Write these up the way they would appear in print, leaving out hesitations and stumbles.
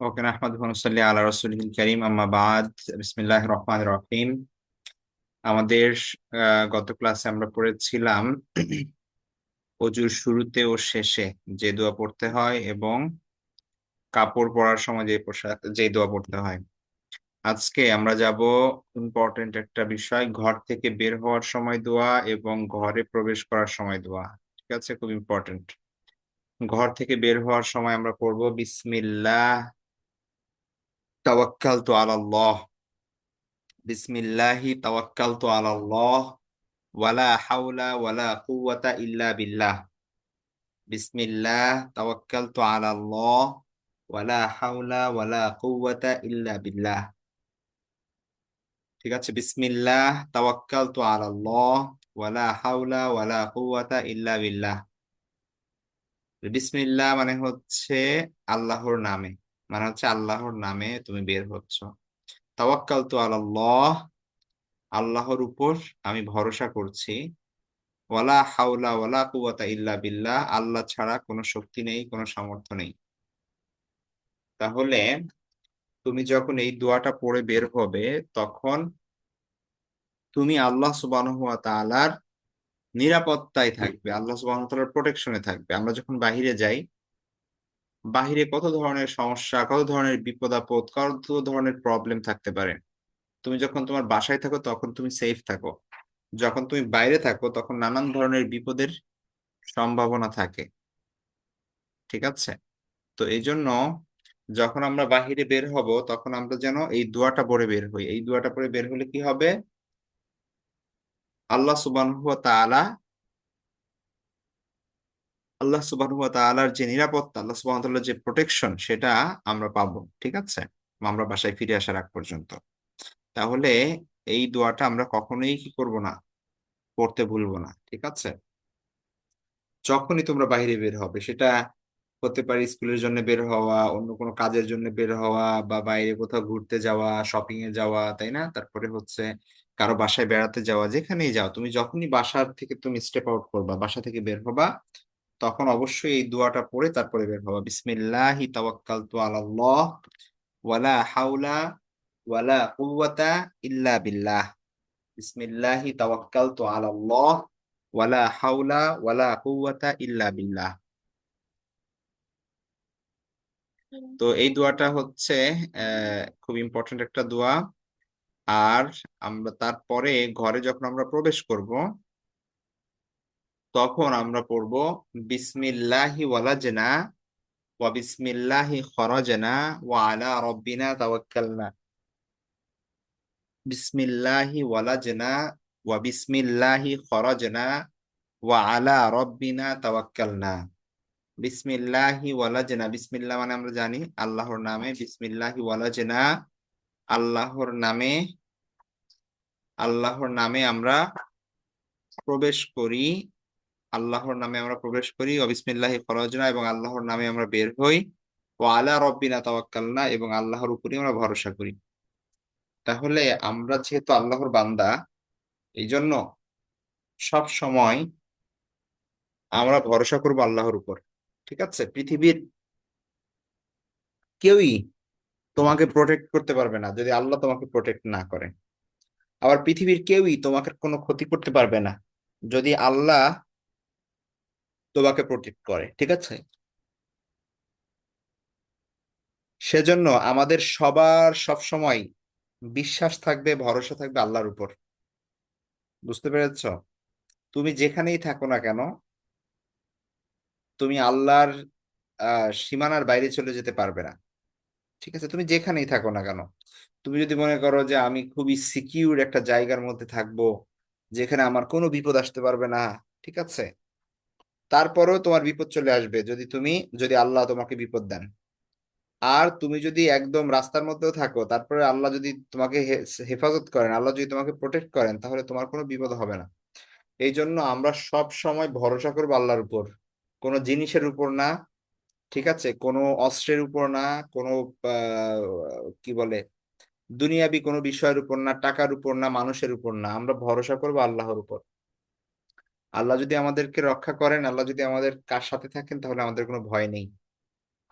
ওকে আহমদ সাল্লি আলা রাসূলিল কারীম আম্মা বাদ। বিসমিল্লাহির রহমানির রহিম। আমাদের গত ক্লাসে আমরা পড়েছিলাম অজুর শুরুতে ও শেষে যে দোয়া পড়তে হয় এবং কাপড় পরার সময় যে দোয়া পড়তে হয়। আজকে আমরা যাব ইম্পর্টেন্ট একটা বিষয়, ঘর থেকে বের হওয়ার সময় দোয়া এবং ঘরে প্রবেশ করার সময় দোয়া। ঠিক আছে, খুব ইম্পর্টেন্ট। ঘর থেকে বের হওয়ার সময় আমরা পড়বো বিসমিল্লাহ তাওয়াক্কালতু আলাল্লাহ। বিসমিল্লাহি তাওয়াক্কালতু আলাল্লাহ ওয়ালা হাওলা ওয়ালা কুওয়াতা ইল্লা বিল্লাহ। বিসমিল্লাহ তাওয়াক্কালতু আলাল্লাহ ওয়ালা হাওলা ওয়ালা কুওয়াতা ইল্লা বিল্লাহ। ঠিক আছে, বিসমিল্লাহ তাওয়াক্কালতু আলাল্লাহ ওয়ালা হাওলা ওয়ালা কুওয়াতা ইল্লা বিল্লাহ। বিসমিল্লাহ মানে হচ্ছে আল্লাহর নামে, মানে হচ্ছে আল্লাহর নামে তুমি বের হচ্ছ। তাওয়াক্কালতু আলাল্লাহ, আল্লাহর উপর আমি ভরসা করছি। ওয়ালা হাওলা ওয়ালা কুওয়াতা ইল্লা বিল্লাহ, আল্লাহ ছাড়া কোনো শক্তি নেই, কোনো সামর্থ্য নেই। তাহলে তুমি যখন এই দোয়াটা পড়ে বের হবে, তখন তুমি আল্লাহ সুবহানাহু ওয়া তাআলার নিরাপত্তায় থাকবে, আল্লাহ সুবহানাহু ওয়া তাআলার প্রোটেকশনে থাকবে। আমরা যখন বাহিরে যাই, বাহিরে কত ধরনের সমস্যা, কত ধরনের বিপদ আপদ, কত ধরনের প্রবলেম থাকতে পারে। তুমি যখন তোমার বাসায় থাকো তখন তুমি সেফ থাকো, যখন তুমি বাইরে থাকো তখন নানান ধরনের বিপদের সম্ভাবনা থাকে। ঠিক আছে, তো এই জন্য যখন আমরা বাহিরে বের হব তখন আমরা যেন এই দোয়াটা পড়ে বের হই। এই দোয়াটা পড়ে বের হলে কি হবে? আল্লাহ সুবহানাহু ওয়া তাআলা, আল্লাহ সুবহানাহু ওয়া তাআলার যে নিরাপত্তা, আল্লাহ সুবহানাহু ওয়া তাআলার যে প্রোটেকশন, সেটা আমরা পাবো। ঠিক আছে, আমরা বাসায় ফিরে আসার আগ পর্যন্ত। তাহলে এই দোয়াটা আমরা কখনোই কি করব না, পড়তে ভুলবো না। ঠিক আছে, যখনই তোমরা বাইরে বের হবে, সেটা হতে পারে স্কুলের জন্য বের হওয়া, অন্য কোনো কাজের জন্য বের হওয়া, বা বাইরে কোথাও ঘুরতে যাওয়া, শপিং এ যাওয়া, তাই না? তারপরে হচ্ছে কারো বাসায় বেড়াতে যাওয়া, যেখানেই যাও তুমি, যখনই বাসার থেকে তুমি স্টেপ আউট করবা, বাসা থেকে বের হবা, তখন অবশ্যই এই দোয়াটা পড়ে তারপরে বের হবা। বিসমিল্লাহি তাওয়াক্কালতু আলাল্লাহ ওয়ালা হাওলা ওয়ালা কুওয়াতা ইল্লা বিল্লাহ। বিসমিল্লাহি তাওয়াক্কালতু আলাল্লাহ ওয়ালা হাওলা ওয়ালা কুওয়াতা ইল্লা বিল্লাহ। তো এই দোয়াটা হচ্ছে খুব ইম্পর্টেন্ট একটা দোয়া। আর আমরা তারপরে ঘরে যখন আমরা প্রবেশ করব, তখন আমরা পড়ব বিসমিল্লাহি ওয়ালাজনা ওয়া বিসমিল্লাহি খরাজনা ওয়া আলা রাব্বিনা তাওয়াক্কালনা। বিসমিল্লাহি ওয়ালাজনা ওয়া বিসমিল্লাহি খরাজনা ওয়া আলা রাব্বিনা তাওয়াক্কালনা। বিসমিল্লাহি ওয়ালাজনা, বিসমিল্লাহ মানে আমরা জানি আল্লাহর নামে। বিসমিল্লাহি ওয়ালাজনা, আল্লাহর নামে, আল্লাহর নামে আমরা প্রবেশ করি। আল্লাহর নামে আমরা প্রবেশ করি। ও বিসমিল্লাহি খরাজনা, এবং আল্লাহর নামে আমরা বের হই। ও আলা রব্বিনা তাওয়াক্কালনা, এবং আল্লাহর উপরই আমরা ভরসা করি। তাহলে আমরা যেহেতু আল্লাহর বান্দা, এই জন্য সব সময় আমরা ভরসা করবো আল্লাহর উপর। ঠিক আছে, পৃথিবীর কেউই তোমাকে প্রোটেক্ট করতে পারবে না যদি আল্লাহ তোমাকে প্রোটেক্ট না করে। আবার পৃথিবীর কেউই তোমাকে কোনো ক্ষতি করতে পারবে না যদি আল্লাহ তোমাকে প্রোটেক্ট করে। ঠিক আছে, সেজন্য আমাদের সবার সব সময় বিশ্বাস থাকবে, ভরসা থাকবে আল্লাহর উপর। বুঝতে পেরেছ? তুমি যেখানেই থাকো না কেন, তুমি আল্লাহর সীমানার বাইরে চলে যেতে পারবে না। ঠিক আছে, তুমি যেখানেই থাকো না কেন, তুমি যদি মনে করো যে আমি খুবই সিকিউর একটা জায়গার মধ্যে থাকবো, যেখানে আমার কোনো বিপদ আসতে পারবে না, ঠিক আছে, তারপরেও তোমার বিপদ চলে আসবে যদি আল্লাহ তোমাকে বিপদ দেন। আর তুমি যদি একদম রাস্তার মধ্যেও থাকো, তারপরে আল্লাহ যদি তোমাকে হেফাজত করেন, আল্লাহ যদি তোমাকে প্রোটেক্ট করেন, তাহলে তোমার কোনো বিপদ হবে না। এই জন্য আমরা সব সময় ভরসা করবো আল্লাহর উপর, কোনো জিনিসের উপর না। ঠিক আছে, কোনো অস্ত্রের উপর না, কোনো কি বলে, দুনিয়াবি কোনো বিষয়ের উপর না, টাকার উপর না, মানুষের উপর না, আমরা ভরসা করবো আল্লাহর উপর। আল্লাহ যদি আমাদেরকে রক্ষা করেন, আল্লাহ যদি আমাদের কার সাথে থাকেন, তাহলে আমাদের কোনো ভয় নেই।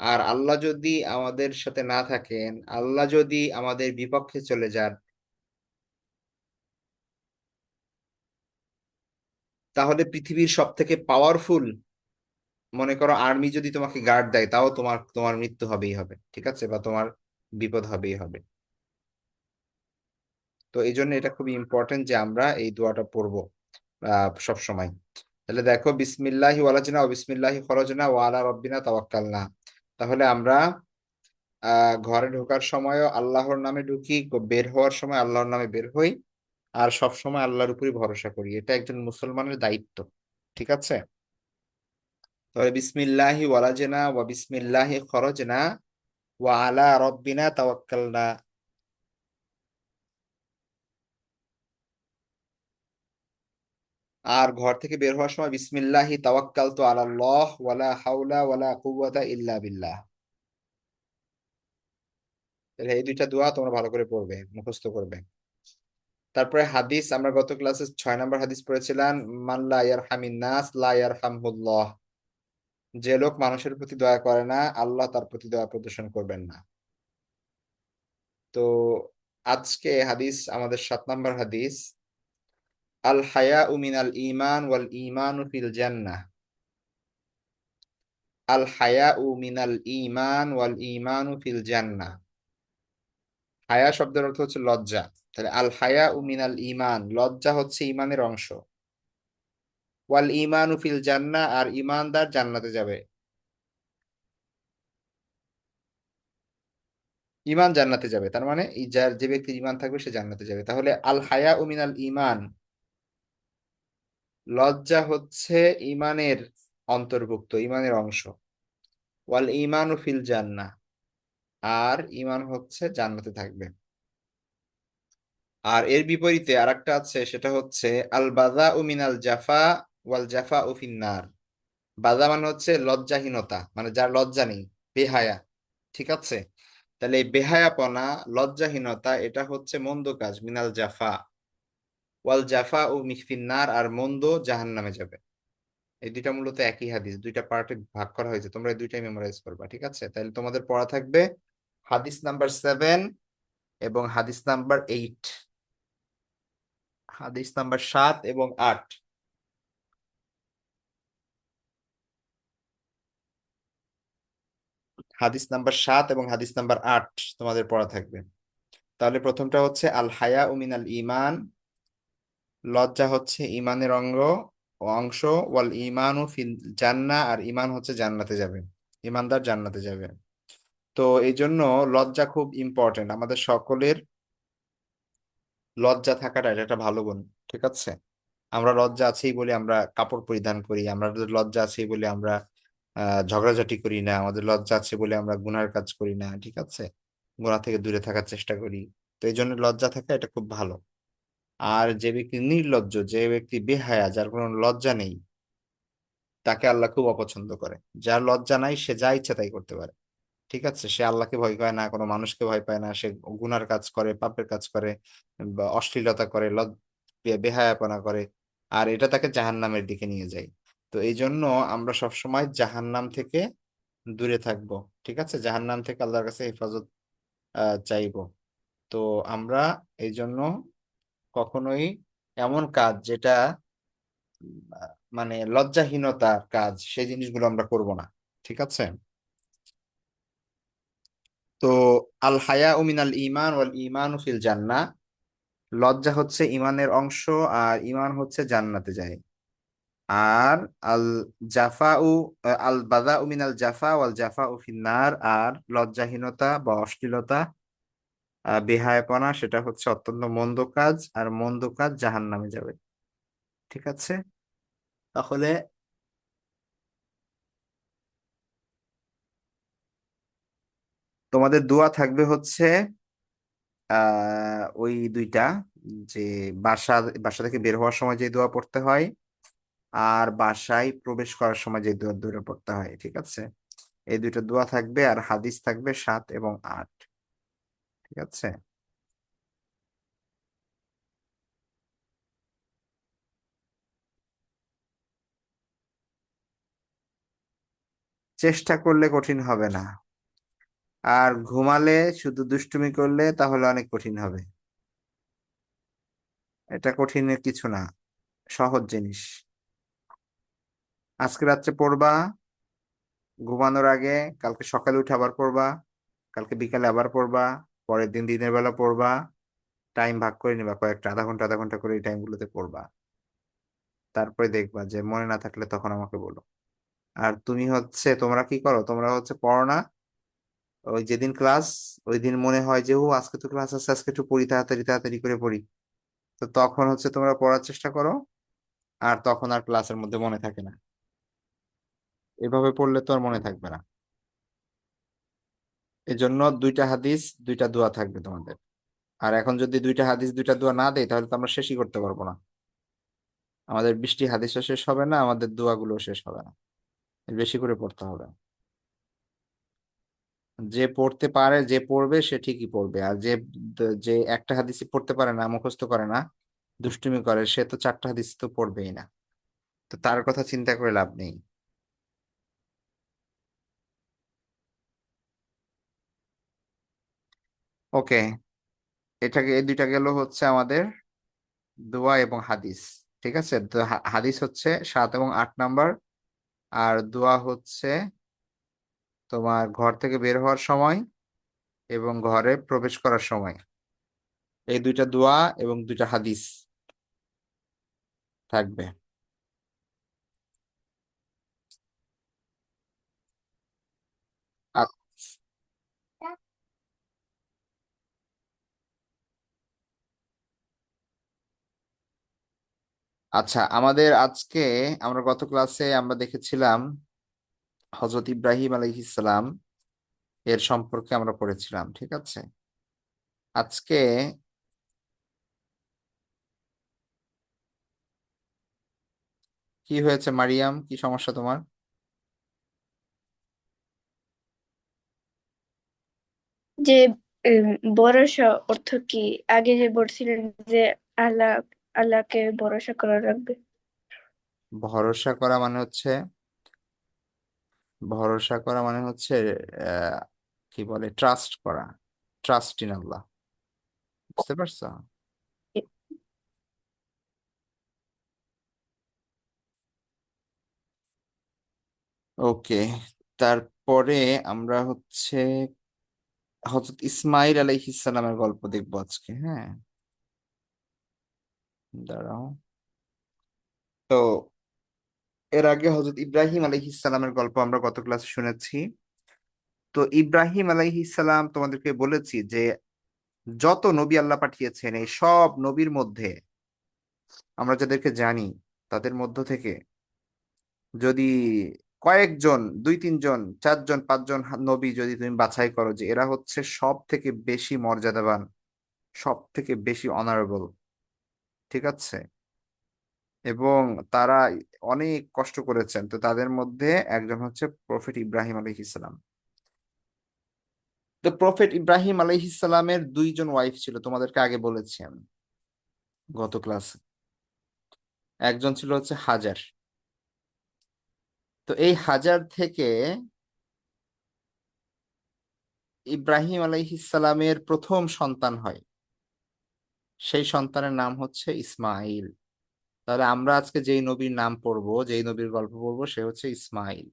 আর আল্লাহ যদি আমাদের সাথে না থাকেন, আল্লাহ যদি আমাদের বিপক্ষে চলে যান, তাহলে পৃথিবীর সব থেকে পাওয়ারফুল, মনে করো আর্মি যদি তোমাকে গার্ড দেয়, তাও তোমার তোমার মৃত্যু হবেই হবে, ঠিক আছে, বা তোমার বিপদ হবেই হবে। তো এই জন্য এটা খুবই ইম্পর্টেন্ট যে আমরা এই দোয়াটা পড়বো সব সময়। তাহলে দেখো, বিসমিল্লাহি ওয়ালাজিনা ও বিসমিল্লাহি খরজনা ওয়া আলা রব্বিনা তাওয়াক্কালনা। তাহলে আমরা ঘরে ঢোকার সময়ও আল্লাহর নামে ঢুকি, বের হওয়ার সময় আল্লাহর নামে বের হই, আর সব সময় আল্লাহর উপরই ভরসা করি। এটা একজন মুসলমানের দায়িত্ব, ঠিক আছে। তাহলে বিসমিল্লাহি ওয়ালাজিনা ওয়া বিসমিল্লাহি খরজনা ওয়া আলা রব্বিনা তাওয়াক্কালনা। আর ঘর থেকে বের হওয়ার সময় বিসমিল্লাহি তাওয়াক্কালতু আলাল্লাহ ওয়ালা হাওলা ওয়ালা কুওয়াতা ইল্লা বিল্লাহ। তাহলে এই দুইটা দোয়া তোমরা ভালো করে পড়বে, মুখস্থ করবে। তারপরে হাদিস, আমরা গত ক্লাসে 6 নম্বর হাদিস পড়েছিলাম, মান লা ইয়ারহামিন নাস লা ইয়ারহামহুল্লাহ। যে লোক মানুষের প্রতি দয়া করে না, আল্লাহ তার প্রতি দয়া প্রদর্শন করবেন না। তো আজকে হাদিস, আমাদের 7 নম্বর হাদিস, আল হায়াউ মিনাল ঈমান ওয়াল ঈমানু ফিল জান্নাহ। আল হায়াউ মিনাল ঈমান ওয়াল ঈমানু ফিল জান্নাহ। হায়া শব্দের অর্থ হচ্ছে লজ্জা। তাহলে আল হায়াউ মিনাল ঈমান, লজ্জা হচ্ছে ঈমানের অংশ। ওয়াল ঈমানু ফিল জান্নাহ, আর ঈমানদার জান্নাতে যাবে। ঈমান জান্নাতে যাবে, তার মানে এই যার যে ব্যক্তির ঈমান থাকবে সে জান্নাতে যাবে। তাহলে আল হায়াউ মিনাল ঈমান, লজ্জা হচ্ছে ঈমানের অন্তর্ভুক্ত, ঈমানের অংশ। ওয়াল ঈমানু ফিল জান্নাহ, আর ঈমান হচ্ছে জান্নাতে থাকবে। আর এর বিপরীতে আরেকটা আছে, সেটা হচ্ছে আল বাযা মিনাল জাফা ওয়াল জাফা ফিন্নার। বাযা মানে হচ্ছে লজ্জাহীনতা, মানে যার লজ্জা নেই, বেহায়া, ঠিক আছে। তাহলে এই বেহায়াপনা, লজ্জাহীনতা, এটা হচ্ছে মন্দ কাজ, মিনাল জাফা। ওয়াল জাফা ও ফিন্নার, আর মন্দ জাহান্নামে যাবে। এই দুইটা মূলত একই হাদিস, দুইটা পার্টে ভাগ করা হয়েছে, তোমরা এই দুইটাই মেমোরাইজ করবা, ঠিক আছে। তাহলে তোমাদের পড়া থাকবে হাদিস নাম্বার 7 এবং হাদিস নাম্বার 8, হাদিস নাম্বার 7 এবং 8। হাদিস নাম্বার 7 এবং হাদিস নাম্বার 8 তোমাদের পড়া থাকবে। তাহলে প্রথমটা হচ্ছে আল হায়া মিনাল ঈমান, লজ্জা হচ্ছে ঈমানের অংশ। ওয়াল ঈমানু ফিল জান্নাহ, আর ঈমান হচ্ছে জান্নাতে যাবে, ঈমানদার জান্নাতে যাবে। তো এই জন্য লজ্জা খুব ইম্পর্টেন্ট আমাদের সকলের। লজ্জা থাকাটা এটা একটা ভালো গুণ, ঠিক আছে। আমরা লজ্জা আছেই বলে আমরা কাপড় পরিধান করি, আমাদের লজ্জা আছেই বলে আমরা ঝগড়াঝাটি করি না, আমাদের লজ্জা আছে বলে আমরা গুনার কাজ করি না, ঠিক আছে, গুনাহ থেকে দূরে থাকার চেষ্টা করি। তো এই জন্য লজ্জা থাকা এটা খুব ভালো। আর যে ব্যক্তি নির্লজ্জ, যে ব্যক্তি বেহায়া, যার কোনো লজ্জা নেই, তাকে আল্লাহ খুব অপছন্দ করে। যার লজ্জা নাই সে যা ইচ্ছা তাই করতে পারে, ঠিক আছে। সে আল্লাহকে ভয় পায় না, কোনো মানুষকে ভয় পায় না, সে গুনার কাজ করে, পাপের কাজ করে, বা অশ্লীলতা করে, বেহায়াপনা করে, আর এটা তাকে জাহান্নামের দিকে নিয়ে যায়। তো এই জন্য আমরা সবসময় জাহান্নাম থেকে দূরে থাকবো, ঠিক আছে, জাহান্নাম থেকে আল্লাহর কাছে হেফাজত চাইবো। তো আমরা এই জন্য কখনোই এমন কাজ যেটা মানে লজ্জাহীনতার কাজ, সেই জিনিসগুলো আমরা করব না, ঠিক আছে। তো আল হায়া মিনাল ঈমান ওয়াল ঈমানু ফিল জান্নাহ, লজ্জা হচ্ছে ঈমানের অংশ, আর ঈমান হচ্ছে জান্নাতে যায়। আর আল জাফাউ আল বাযাউ মিনাল জাফা ওয়াল জাফাউ ফিন্নার, আর লজ্জাহীনতা বা অশ্লীলতা, বেহায়াপনা, সেটা হচ্ছে অত্যন্ত মন্দ কাজ, আর মন্দ কাজ জাহান্নামে যাবে, ঠিক আছে। তাহলে তোমাদের দোয়া থাকবে হচ্ছে ওই দুইটা, যে বাসা বাসা থেকে বের হওয়ার সময় যে দোয়া পড়তে হয়, আর বাসায় প্রবেশ করার সময় যে দোয়া দূরে পড়তে হয়, ঠিক আছে। এই দুইটা দোয়া থাকবে, আর হাদিস থাকবে 7 এবং 8, ঠিক আছে। চেষ্টা করলে কঠিন হবে না, আর ঘুমালে শুধু দুষ্টুমি করলে তাহলে অনেক কঠিন হবে। এটা কঠিনের কিছু না, সহজ জিনিস। আজকে রাত্রে পড়বা ঘুমানোর আগে, কালকে সকালে উঠে আবার পড়বা, কালকে বিকালে আবার পড়বা, পরের দিন দিনের বেলা পড়বা। টাইম ভাগ করে নিবা, কয়েকটা আধা ঘন্টা করে এই টাইমগুলোতে পড়বা। তারপরে দেখবা যে মনে না থাকলে তখন আমাকে বলো। আর তুমি হচ্ছে, তোমরা কি করো, তোমরা হচ্ছে পড়ো না, ওই যেদিন ক্লাস, ওই দিন মনে হয় যে ও আজকে তো ক্লাস আছে, আজকে একটু পড়ি, তাড়াতাড়ি তাড়াতাড়ি করে পড়ি। তো তখন হচ্ছে তোমরা পড়ার চেষ্টা করো, আর তখন আর ক্লাসের মধ্যে মনে থাকে না। এভাবে পড়লে তো আর মনে থাকবে না। এজন্য দুইটা হাদিস দুইটা দোয়া থাকবে তোমাদের। আর এখন যদি দুইটা হাদিস দুইটা দোয়া না দেয় তাহলে তো আমরা শেষই করতে পারবো না। আমাদের 20টি হাদিসও শেষ হবে না, আমাদের দোয়াগুলো শেষ হবে না। বেশি করে পড়তে হবে। যে পড়তে পারে, যে পড়বে সে ঠিকই পড়বে, আর যে যে একটা হাদিসই পড়তে পারে না, মুখস্থ করে না, দুষ্টুমি করে, সে তো 4টা হাদিস তো পড়বেই না। তো তার কথা চিন্তা করে লাভ নেই। ওকে, এটাকে এই দুইটা গেল হচ্ছে আমাদের দোয়া এবং হাদিস। ঠিক আছে, তো হাদিস হচ্ছে 7 এবং 8 নাম্বার, আর দোয়া হচ্ছে তোমার ঘর থেকে বের হওয়ার সময় এবং ঘরে প্রবেশ করার সময়। এই দুইটা দোয়া এবং দুইটা হাদিস থাকবে। আ- আচ্ছা, আমাদের আজকে, আমরা গত ক্লাসে আমরা দেখেছিলাম হজরত ইব্রাহিম আলাইহিসসালাম এর সম্পর্কে আমরা পড়েছিলাম, ঠিক আছে। আজকে কি হয়েছে মারিয়াম, কি সমস্যা তোমার? যে উম, ভরসা অর্থ কি? আগে যে বলছিলেন যে আল্লাহ আল্লাহকে ভরসা করা লাগবে। ভরসা করা মানে হচ্ছে, ভরসা করা মানে হচ্ছে আহ কি বলে, ট্রাস্ট করা, ট্রাস্ট ইন আল্লাহ। বুঝতে পারছো? ওকে, তারপরে আমরা হচ্ছে হযরত ইসমাইল আলাইহিস সালামের গল্প দেখবো আজকে, হ্যাঁ। দাঁড়াও। তো এর আগে হযরত ইব্রাহিম আলাইহিস সালামের গল্প আমরা গত ক্লাসে শুনেছি। তো ইব্রাহিম আলাইহিস সালাম, তোমাদেরকে বলেছি যে যত নবী আল্লাহ পাঠিয়েছেন, এই সব নবীর মধ্যে আমরা যাদেরকে জানি, তাদের মধ্য থেকে যদি কয়েকজন, 2-3 জন, 4 জন, 5 জন নবী যদি তুমি বাছাই করো যে এরা হচ্ছে সব থেকে বেশি মর্যাদাবান, সব থেকে বেশি অনারেবল, ঠিক আছে, এবং তারা অনেক কষ্ট করেছেন, তো তাদের মধ্যে একজন হচ্ছে প্রফেট ইব্রাহিম আলাইহিস সালাম। তো প্রফেট ইব্রাহিম আলাইহিস সালামের 2 জন ওয়াইফ ছিল, তোমাদেরকে আগে বলেছি আমি গত ক্লাসে। একজন ছিল হচ্ছে হাজার। তো এই হাজার থেকে ইব্রাহিম আলাইহিস সালামের প্রথম সন্তান হয়, সেই সন্তানের নাম হচ্ছে ইসমাইল। তাহলে আমরা আজকে যেই নবীর নাম পড়বো, যেই নবীর গল্প পড়বো, সে হচ্ছে ইসমাইল।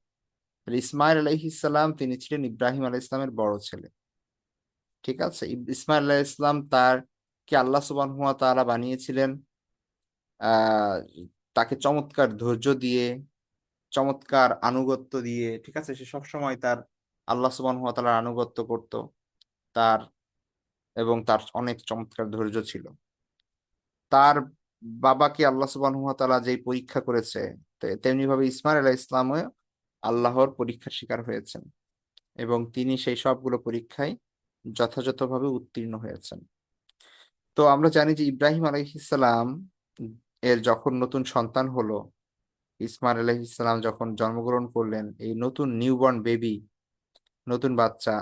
তাহলে ইসমাইল আলাইহিস সালাম তিনি ছিলেন ইব্রাহিম আলাইহিস সালামের বড় ছেলে, ঠিক আছে। ইসমাইল আলাইহিস সালাম তার কি আল্লাহ সুবহানাহু ওয়া তাআলা বানিয়েছিলেন আহ তাকে চমৎকার ধৈর্য দিয়ে, চমৎকার আনুগত্য দিয়ে, ঠিক আছে। সে সবসময় তার আল্লাহ সুবহানাহু ওয়া তাআলার আনুগত্য করত তার, এবং তার অনেক চমৎকার ধৈর্য ছিল। তার বাবাকে আল্লাহ সুবহানাহু ওয়া তাআলা যেই পরীক্ষা করেছে, তেমনি ভাবে ইসমাইল আলাইহিস ইসলামও আল্লাহর পরীক্ষার শিকার হয়েছেন, এবং তিনি সেই সবগুলো পরীক্ষায় যথাযথভাবে উত্তীর্ণ হয়েছেন। তো আমরা জানি যে ইব্রাহিম আলাইহিস সালাম এর যখন নতুন সন্তান হলো, ইসমাইল আলাইহিস সালাম যখন জন্মগ্রহণ করলেন, এই নতুন নিউবর্ন বেবি, নতুন বাচ্চা,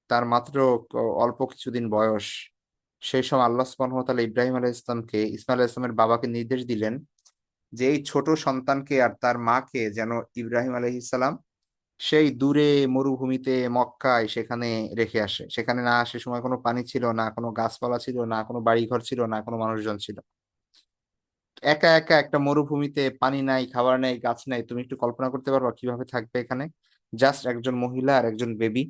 তার মাত্র অল্প কিছুদিন বয়স, সেই সময় আল্লাহ সুবহানাহু ওয়া তাআলা ইব্রাহিম আলাইহিস সালামকে, ইসমাইল আলাইহিস সালামের বাবাকে নির্দেশ দিলেন যে এই ছোট সন্তানকে আর তার মাকে যেন ইব্রাহিম আলাইহিস সালাম সেই দূরে মরুভূমিতে মক্কায় সেখানে রেখে আসে। সেখানে না সে সময় কোনো পানি ছিল না, কোনো গাছপালা ছিল না, কোনো বাড়িঘর ছিল না, কোনো মানুষজন ছিল। একা একা একটা মরুভূমিতে পানি নাই, খাবার নাই, গাছ নাই, তুমি একটু কল্পনা করতে পারবা কিভাবে থাকবে এখানে? জাস্ট একজন মহিলা আর একজন বেবি।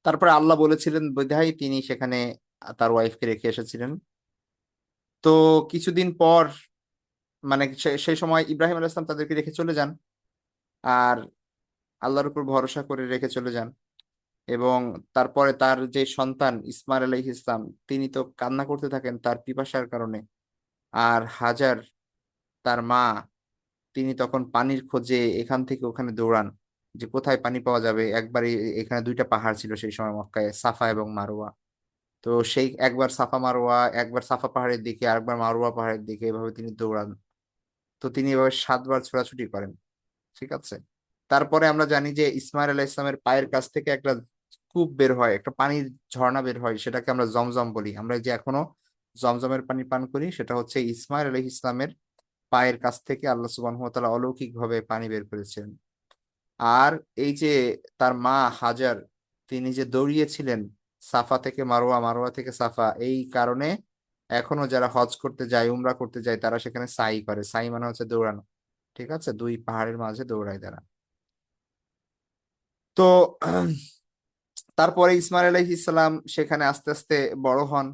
তারপরে আল্লাহ বলেছিলেন বোধহয় তিনি সেখানে তার ওয়াইফকে রেখে এসেছিলেন। তো কিছুদিন পর, মানে সেই সময় ইব্রাহিম আলাইহিস সালাম তাদেরকে রেখে চলে যান, আর আল্লাহর উপর ভরসা করে রেখে চলে যান। এবং তারপরে তার যে সন্তান ইসমাইল আলাইহিস ইসলাম, তিনি তো কান্না করতে থাকেন তার পিপাসার কারণে। আর হাজার, তার মা, তিনি তখন পানির খোঁজে এখান থেকে ওখানে দৌড়ান, যে কোথায় পানি পাওয়া যাবে। একবার এখানে দুইটা পাহাড় ছিল সেই সময় মক্কায়, সাফা এবং মারোয়া। তো সেই একবার সাফা মারোয়া, একবার সাফা পাহাড়ের দিকে, আরেকবার মারোয়া পাহাড়ের দিকে, এভাবে তিনি দৌড়ান। তো তিনি এভাবে 7 বার ছোটাছুটি করেন। ঠিক আছে। তারপরে আমরা জানি যে ইসমাইল আলাইহিস ইসলামের পায়ের কাছ থেকে একটা কূপ বের হয়, একটা পানির ঝর্ণা বের হয়, সেটাকে আমরা জমজম বলি। আমরা যে এখনো জমজমের পানি পান করি, সেটা হচ্ছে ইসমাইল আলাইহিস ইসলামের পায়ের কাছ থেকে আল্লাহ সুবহানাহু ওয়া তাআলা অলৌকিক ভাবে পানি বের করেছেন। আর এই যে তার মা হাজার, তিনি যে দৌড়িয়েছিলেন সাফা থেকে মারোয়া, মারোয়া থেকে সাফা, এই কারণে এখনো যারা হজ করতে যায়, উমরা করতে যায়, তারা সেখানে সাই করে। সাই মানে হচ্ছে দৌড়ানো। ঠিক আছে, দুই পাহাড়ের মাঝে দৌড়ায় তারা। তো তারপরে ইসমাইল আলাইহিস সালাম সেখানে আস্তে আস্তে বড় হন।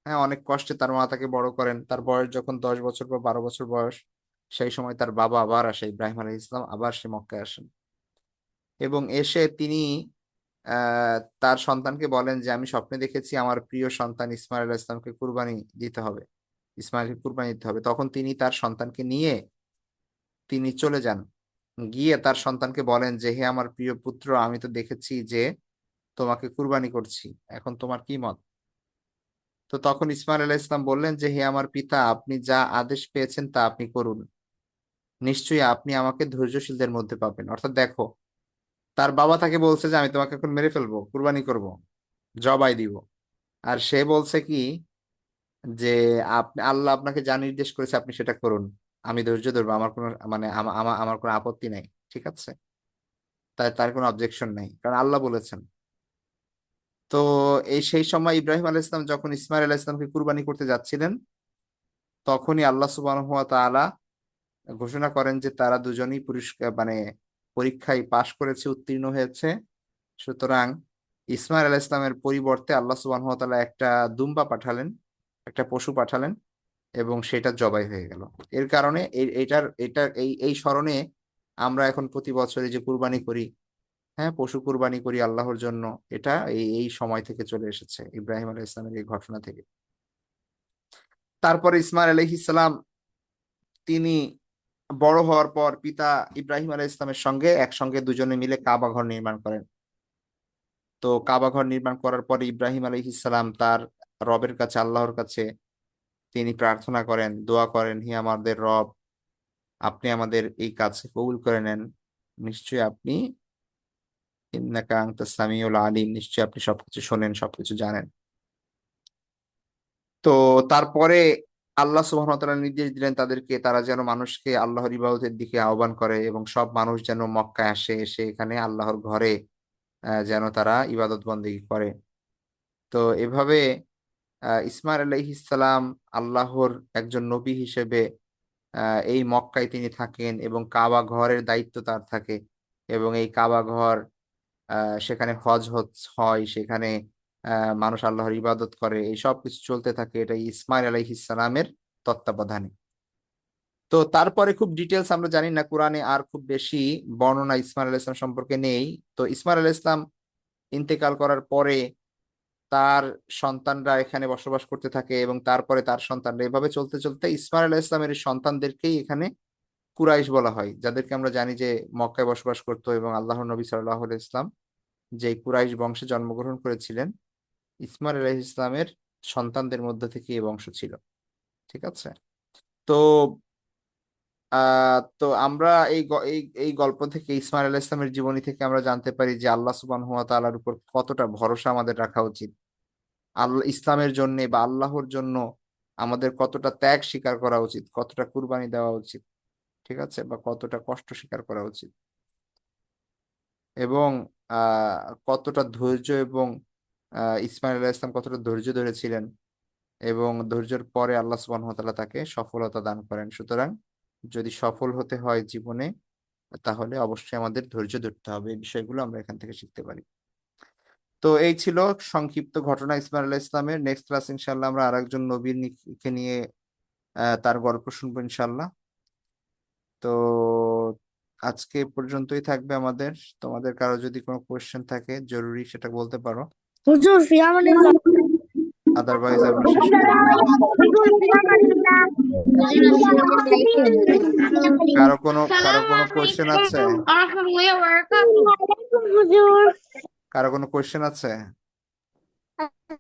হ্যাঁ, অনেক কষ্টে তার মা তাকে বড় করেন। তার বয়স যখন 10 বছর বা 12 বছর বয়স, সেই সময় তার বাবা আবার আসে, ইব্রাহিম আলাইহিস সালাম আবার সে মক্কায় আসেন। এবং এসে তিনি তার সন্তানকে বলেন যে আমি স্বপ্নে দেখেছি আমার প্রিয় সন্তান ইসমাইল আলাইহিস সালামকে কুরবানি দিতে হবে, ইসমাইলকে কুরবানি দিতে হবে। তখন তিনি তার সন্তানকে নিয়ে তিনি চলে যান। গিয়ে তার সন্তানকে বলেন যে হে আমার প্রিয় পুত্র, আমি তো দেখেছি যে তোমাকে কুরবানি করছি, এখন তোমার কি মত? তো তখন ইসমাইল আলাইহিস সালাম বললেন যে হে আমার পিতা, আপনি যা আদেশ পেয়েছেন তা আপনি করুন। নিশ্চয়ই আপনি আমাকে ধৈর্যশীলদের মধ্যে পাবেন। অর্থাৎ দেখো, তার বাবা তাকে বলছে যে আমি তোমাকে এখন মেরে ফেলবো, কুরবানি করব, জবাই দিব। আর সে বলছে কি, যে আপনি, আল্লাহ আপনাকে যা নির্দেশ করেছে আপনি সেটা করুন, আমি ধৈর্য ধরবো, আমার কোনো মানে আমার কোনো আপত্তি নাই। ঠিক আছে, তাই তার কোনো অবজেকশন নাই, কারণ আল্লাহ বলেছেন। তো এই সেই সময় ইব্রাহিম আলাইহিস সালাম যখন ইসমাইল আলাইহিস সালামকে কুরবানি করতে যাচ্ছিলেন, তখনই আল্লাহ সুবহানাহু ওয়া তাআলা ঘোষণা করেন যে তারা দুজনেই পুরস্কার, মানে পরীক্ষায় পাশ করেছে, উত্তীর্ণ হয়েছে। সুতরাং ইসমাইল আলাইহিস সালামের পরিবর্তে আল্লাহ সুবহানাহু ওয়া তাআলা একটা দুম্বা পাঠালেন, একটা পশু পাঠালেন, এবং সেটা জবাই হয়ে গেল। এর কারণে এটার এই স্মরণে আমরা এখন প্রতি বছর এই যে কুরবানি করি, হ্যাঁ, পশু কুরবানি করি আল্লাহর জন্য। এটা এই সময় থেকে চলে এসেছে, ইব্রাহিম আলাইহিস সালামের এই ঘটনা থেকে। তারপরে ইসমাইল আলাইহিস সালাম, তিনি বড় হওয়ার পর পিতা ইব্রাহিম আলাইহিস ইসলামের সঙ্গে একসঙ্গে দুজনে মিলে কাবা ঘর নির্মাণ করেন। তো কাবা ঘর নির্মাণ করার পরে ইব্রাহিম আলাইহিস সালাম তার রবের কাছে, আল্লাহর কাছে তিনি প্রার্থনা করেন, দোয়া করেন, হে আমাদের রব, আপনি আমাদের এই কাজ কবুল করে নেন। নিশ্চয়ই আপনি ইন্নাকা আনতাস সামিউল আলিম, নিশ্চয়ই আপনি সবকিছু শোনেন, সবকিছু জানেন। তো তারপরে আল্লাহ সুবহানাহু ওয়া তাআলা নির্দেশ দিলেন তাদেরকে, তারা যেন মানুষকে আল্লাহর ইবাদতের দিকে আহ্বান করে, এবং সব মানুষ যেন মক্কায় আসে, এসে এখানে আল্লাহর ঘরে যেন তারা ইবাদত বন্দেগী করে। তো এভাবে ইসমাইল আলাইহিস সালাম আল্লাহর একজন নবী হিসেবে এই মক্কায় তিনি থাকেন, এবং কাবা ঘরের দায়িত্ব তার থাকে। এবং এই কাবা ঘর, সেখানে হয়, সেখানে মানুষ আল্লাহর ইবাদত করে, এই সব কিছু চলতে থাকে এটা ইসমাইল আলাইহিস সালামের তত্ত্বাবধানে। তো তারপরে খুব ডিটেলস আমরা জানি না, কোরআনে আর খুব বেশি বর্ণনা ইসমাইল আলাইহিস সালাম সম্পর্কে নেই। তো ইসমাইল আলাইহিস সালাম ইন্তেকাল করার পরে তার সন্তানরা এখানে বসবাস করতে থাকে, এবং তারপরে তার সন্তানরা, এভাবে চলতে চলতে ইসমাইল আলাইহিস সালামের এই সন্তানদেরকেই এখানে কুরাইশ বলা হয়, যাদেরকে আমরা জানি যে মক্কায় বসবাস করতো। এবং আল্লাহর নবী সাল্লাল্লাহু আলাইহি ইসলাম যে কুরাইশ বংশে জন্মগ্রহণ করেছিলেন, ইসমাইল আলাইহিস ইসলামের সন্তানদের মধ্যে থেকে এই বংশ ছিল। ঠিক আছে। তো তো আমরা এই গল্প থেকে, ইসমাইল আলাইহিস ইসলামের জীবনী থেকে আমরা জানতে পারি যে আল্লাহ সুবহানাহু ওয়া তাআলার উপর কতটা ভরসা আমাদের রাখা উচিত। আল্লাহ ইসলামের জন্য বা আল্লাহর জন্য আমাদের কতটা ত্যাগ স্বীকার করা উচিত, কতটা কুরবানি দেওয়া উচিত। ঠিক আছে, বা কতটা কষ্ট স্বীকার করা উচিত। এবং কতটা ধৈর্য এবং ইসমাইল আলাইহিস সালাম কতটা ধৈর্য ধরেছিলেন এবং ধৈর্যের পরে আল্লাহ সুবহানাহু ওয়া তাআলা তাকে সফলতা দান করেন। সুতরাং যদি সফল হতে হয় জীবনে তাহলে অবশ্যই আমাদের ধৈর্য ধরতে হবে। এই বিষয়গুলো আমরা এখান থেকে শিখতে পারি। তো এই ছিল সংক্ষিপ্ত ঘটনা ইসমাইল আলাইহিস ইসলামের। নেক্সট ক্লাস ইনশাআল্লাহ আমরা আরেকজন নবীর কে নিয়ে তার গল্প শুনবো ইনশাআল্লাহ। তো আজকে এ পর্যন্তই থাকবে আমাদের। তোমাদের কারো যদি কোনো কোয়েশ্চেন থাকে জরুরি সেটা বলতে পারো, হুজুর ফি আমানিল্লাহ। আদারওয়াইজ আমরা শেষ করে দিব। কারো কোনো কোয়েশ্চেন আছে? হুজুর কারো কোনো কোয়েশ্চেন আছে?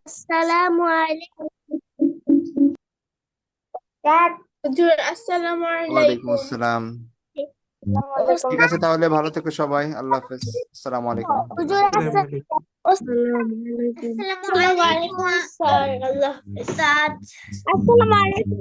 আসসালামু আলাইকুম। হুজুর আসসালামু ওয়ালাইকুম আলাইকুম। আসসালাম। ঠিক আছে তাহলে, ভালো থেকো সবাই। আল্লাহ হাফেজ। আসসালামু আলাইকুম রহমতুল্লাহ। হুজুর আসসালামু আলাইকুম স্যার। আল্লাহ হাফেজ। আসসালামু আলাইকুম।